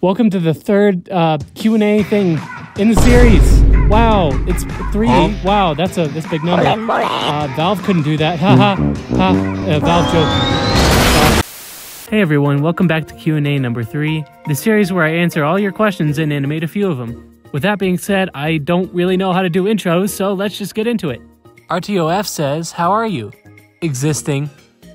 Welcome to the third Q&A thing in the series. Wow, it's 3. Wow, that's a big number. Valve couldn't do that. Ha ha ha. Valve joke. Hey everyone, welcome back to Q&A number 3, the series where I answer all your questions and animate a few of them. With that being said, I don't really know how to do intros, so let's just get into it. RTOF says, how are you? Existing.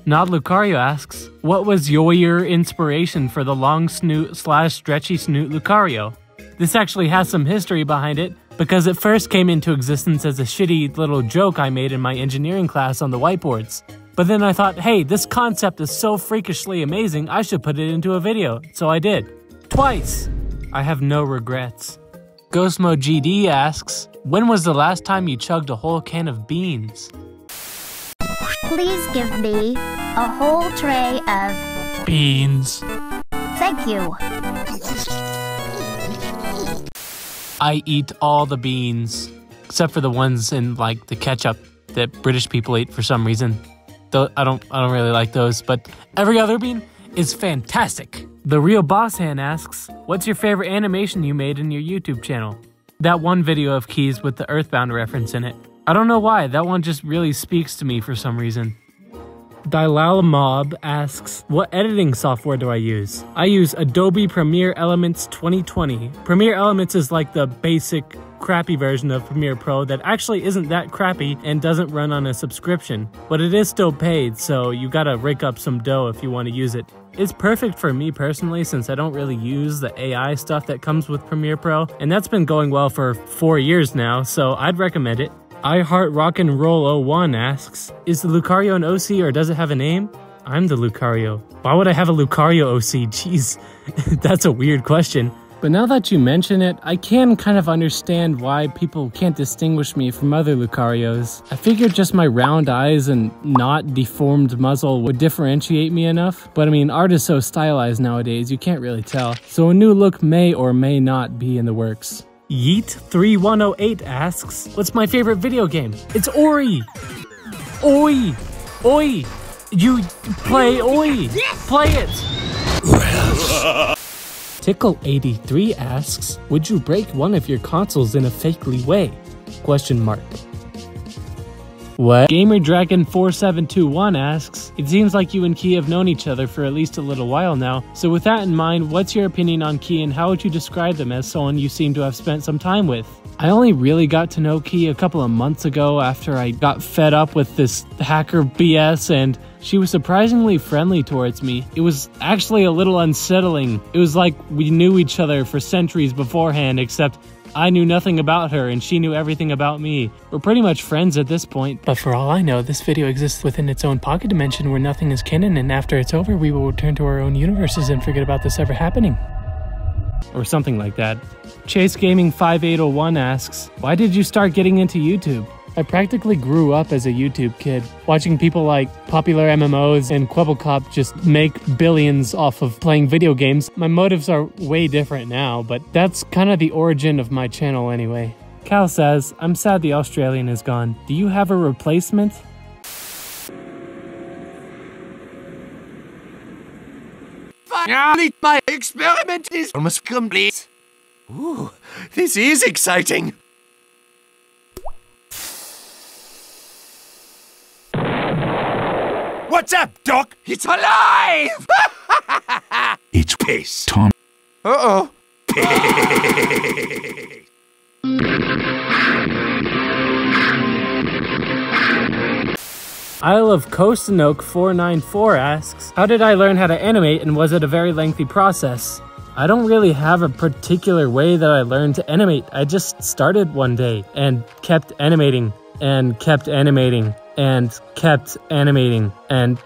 Nod Lucario asks, what was your inspiration for the long snoot / stretchy snoot Lucario? This actually has some history behind it, because it first came into existence as a shitty little joke I made in my engineering class on the whiteboards. But then I thought, hey, this concept is so freakishly amazing, I should put it into a video, so I did. Twice! I have no regrets. Ghostmo GD asks, when was the last time you chugged a whole can of beans? Please give me a whole tray of beans. Thank you. I eat all the beans, except for the ones in like the ketchup that British people eat for some reason. I don't really like those, but every other bean is fantastic. The Real Boss Hand asks, what's your favorite animation you made in your YouTube channel? That one video of Keys with the Earthbound reference in it. I don't know why, that one just really speaks to me for some reason. Dilal Mob asks, what editing software do I use? I use Adobe Premiere Elements 2020. Premiere Elements is like the basic crappy version of Premiere Pro that actually isn't that crappy and doesn't run on a subscription, but it is still paid, so you gotta rake up some dough if you want to use it. It's perfect for me personally since I don't really use the AI stuff that comes with Premiere Pro, and that's been going well for 4 years now, so I'd recommend it. I Heart Rock and Roll 01 asks, is the Lucario an OC or does it have a name? I'm the Lucario. Why would I have a Lucario OC? Jeez, that's a weird question. But now that you mention it, I can kind of understand why people can't distinguish me from other Lucarios. I figured just my round eyes and not deformed muzzle would differentiate me enough, but I mean, art is so stylized nowadays, you can't really tell. So a new look may or may not be in the works. Yeet3108 asks, what's my favorite video game? It's Ori! Oi! Oi! You play Oi! Play it! Tickle83 asks, would you break one of your consoles in a fakely way? Question mark. What? GamerDragon4721 asks, it seems like you and Key have known each other for at least a little while now, so with that in mind, what's your opinion on Key and how would you describe them as someone you seem to have spent some time with? I only really got to know Key a couple of months ago after I got fed up with this hacker BS, and she was surprisingly friendly towards me. It was actually a little unsettling. It was like we knew each other for centuries beforehand, except I knew nothing about her and she knew everything about me. We're pretty much friends at this point. But for all I know, this video exists within its own pocket dimension where nothing is canon, and after it's over, we will return to our own universes and forget about this ever happening. Or something like that. Chase Gaming 5801 asks, why did you start getting into YouTube? I practically grew up as a YouTube kid, watching people like popular MMOs and Kwebbelkop just make billions off of playing video games. My motives are way different now, but that's kind of the origin of my channel anyway. Cal says, I'm sad the Australian is gone. Do you have a replacement? Finally, my experiment is almost complete. Ooh, this is exciting. What's up, Doc? It's alive! It's piss time. Uh-oh. Isle of Kostanoke 494 asks, how did I learn how to animate and was it a very lengthy process? I don't really have a particular way that I learned to animate. I just started one day and kept animating and kept animating and kept animating and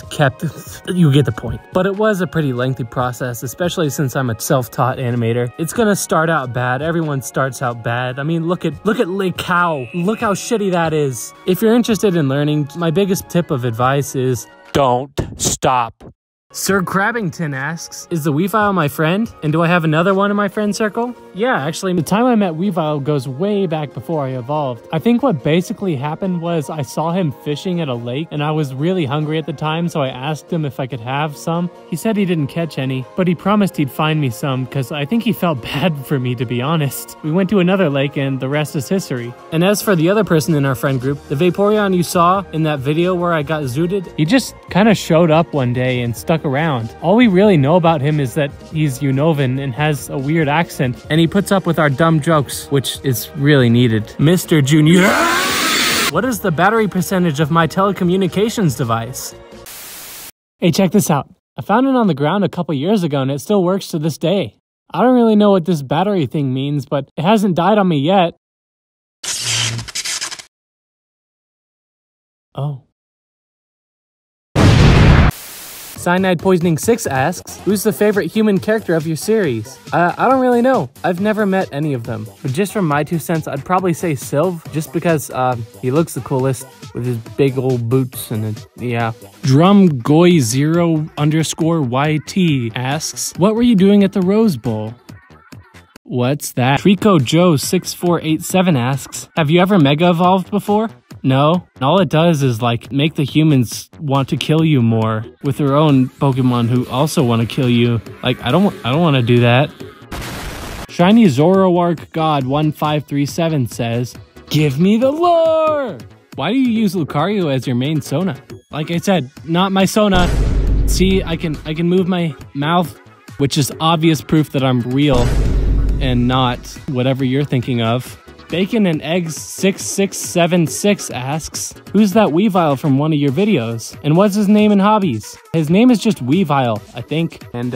kept, you get the point. But it was a pretty lengthy process, especially since I'm a self-taught animator. It's gonna start out bad. Everyone starts out bad. I mean, look at Lucario. Look how shitty that is. If you're interested in learning, my biggest tip of advice is don't stop. Sir Crabbington asks, is the Wii file my friend? And do I have another one in my friend circle? Yeah, actually, the time I met Weavile goes way back before I evolved. I think what basically happened was I saw him fishing at a lake, and I was really hungry at the time, so I asked him if I could have some. He said he didn't catch any, but he promised he'd find me some, because I think he felt bad for me, to be honest. We went to another lake, and the rest is history. And as for the other person in our friend group, the Vaporeon you saw in that video where I got zooted, he just kind of showed up one day and stuck around. All we really know about him is that he's Unovan and has a weird accent, and he puts up with our dumb jokes, which is really needed. Mr. Junior. What is the battery percentage of my telecommunications device? Hey, check this out. I found it on the ground a couple years ago and it still works to this day. I don't really know what this battery thing means, but it hasn't died on me yet. Oh. Cyanide Poisoning 6 asks, who's the favorite human character of your series? I don't really know. I've never met any of them. But just from my 2 cents, I'd probably say Sylve, just because he looks the coolest with his big old boots and yeah. DrumGoy0_YT asks, what were you doing at the Rose Bowl? What's that? Trico Joe 6487 asks, have you ever Mega Evolved before? No, all it does is like make the humans want to kill you more with their own Pokemon who also want to kill you. Like I don't want to do that. Shiny Zoroark God 1537 says, "Give me the lore." Why do you use Lucario as your main Sona? Like I said, not my Sona. See, I can move my mouth, which is obvious proof that I'm real and not whatever you're thinking of. Bacon and Eggs 6676 asks, who's that Weavile from one of your videos? And what's his name and hobbies? His name is just Weavile, I think. And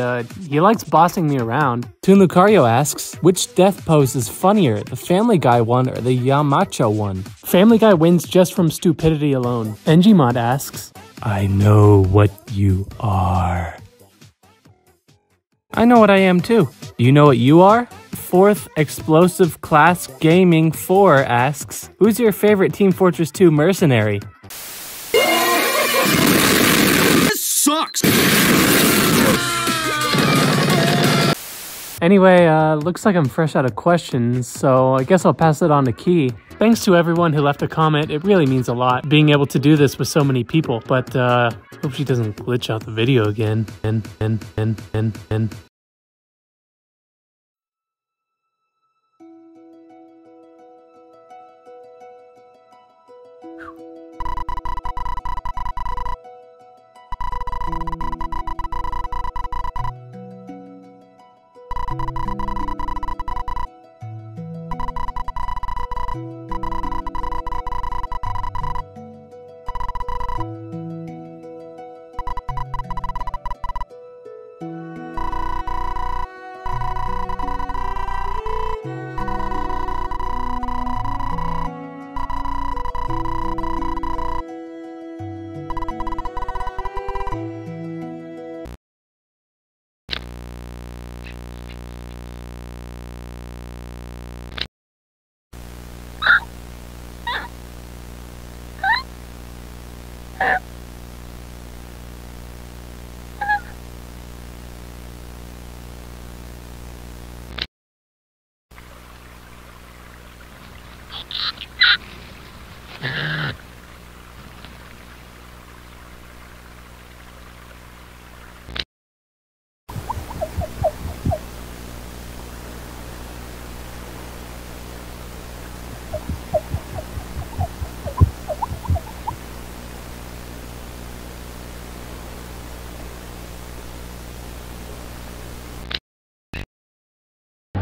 he likes bossing me around. Toon Lucario asks, which death pose is funnier, the Family Guy one or the Yamacho one? Family Guy wins just from stupidity alone. Engimod asks, I know what you are. I know what I am too. Do you know what you are? Fourth Explosive Class Gaming 4 asks, who's your favorite Team Fortress 2 mercenary? This sucks! Anyway, looks like I'm fresh out of questions, so I guess I'll pass it on to Key. Thanks to everyone who left a comment, it really means a lot, being able to do this with so many people, but hope she doesn't glitch out the video again, and.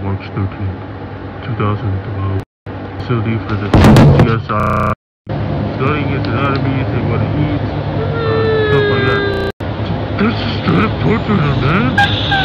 March 13th, 2012. Facility for the CSI. Studying its anatomy, say what it eats, stuff like that. That's just straight up torture, man.